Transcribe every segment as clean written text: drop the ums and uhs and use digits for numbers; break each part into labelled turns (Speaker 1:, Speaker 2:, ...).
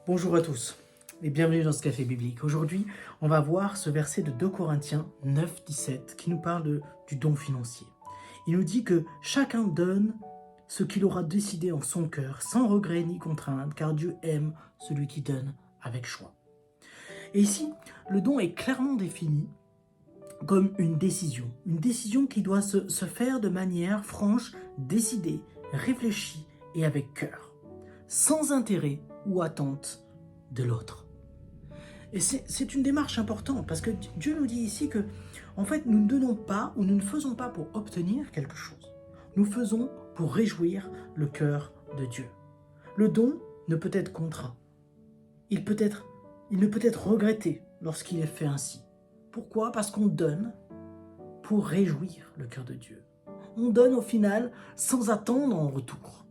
Speaker 1: Bonjour à tous et bienvenue dans ce café biblique. Aujourd'hui, on va voir ce verset de 2 Corinthiens 9, 17 qui nous parle du don financier. Il nous dit que chacun donne ce qu'il aura décidé en son cœur, sans regret ni contrainte, car Dieu aime celui qui donne avec choix. Et ici, le don est clairement défini comme une décision qui doit se faire de manière franche, décidée, réfléchie et avec cœur, sans intérêt ou attente de l'autre. Et c'est une démarche importante parce que Dieu nous dit ici que, en fait, nous ne donnons pas ou nous ne faisons pas pour obtenir quelque chose. Nous faisons pour réjouir le cœur de Dieu. Le don ne peut être contraint. Il ne peut être regretté lorsqu'il est fait ainsi. Pourquoi ? Parce qu'on donne pour réjouir le cœur de Dieu. On donne au final sans attendre en retour.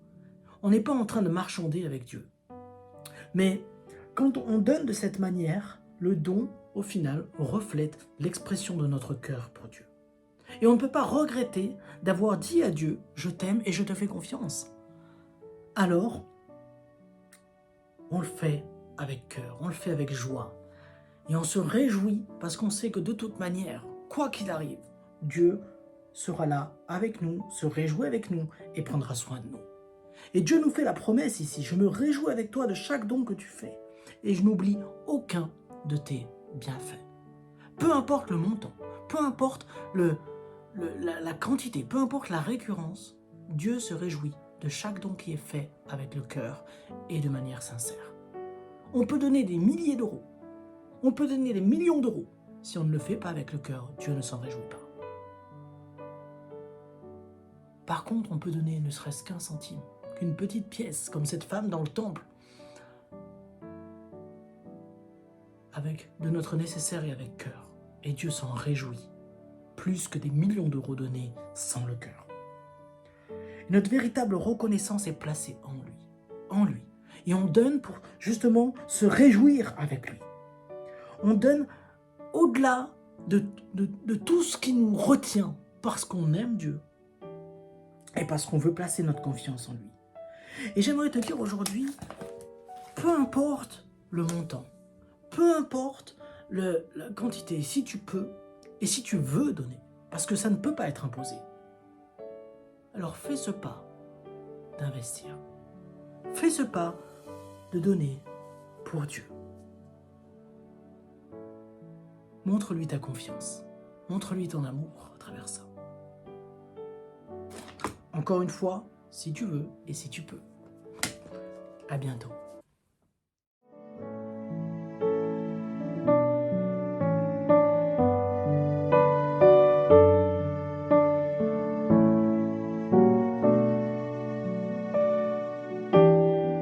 Speaker 1: On n'est pas en train de marchander avec Dieu. Mais quand on donne de cette manière, le don, au final, reflète l'expression de notre cœur pour Dieu. Et on ne peut pas regretter d'avoir dit à Dieu « Je t'aime et je te fais confiance ». Alors, on le fait avec cœur, on le fait avec joie. Et on se réjouit parce qu'on sait que de toute manière, quoi qu'il arrive, Dieu sera là avec nous, se réjouit avec nous et prendra soin de nous. Et Dieu nous fait la promesse ici, je me réjouis avec toi de chaque don que tu fais et je n'oublie aucun de tes bienfaits. Peu importe le montant, peu importe la quantité, peu importe la récurrence, Dieu se réjouit de chaque don qui est fait avec le cœur et de manière sincère. On peut donner des milliers d'euros, on peut donner des millions d'euros. Si on ne le fait pas avec le cœur, Dieu ne s'en réjouit pas. Par contre, on peut donner ne serait-ce qu'un centime, qu'une petite pièce, comme cette femme dans le temple, avec de notre nécessaire et avec cœur. Et Dieu s'en réjouit, plus que des millions d'euros donnés sans le cœur. Notre véritable reconnaissance est placée en lui. Et on donne pour justement se réjouir avec lui. On donne au-delà de tout ce qui nous retient, parce qu'on aime Dieu et parce qu'on veut placer notre confiance en lui. Et j'aimerais te dire aujourd'hui, peu importe le montant, peu importe la quantité, si tu peux et si tu veux donner, parce que ça ne peut pas être imposé, alors fais ce pas d'investir. Fais ce pas de donner pour Dieu. Montre-lui ta confiance. Montre-lui ton amour à travers ça. Encore une fois, si tu veux et si tu peux. À bientôt.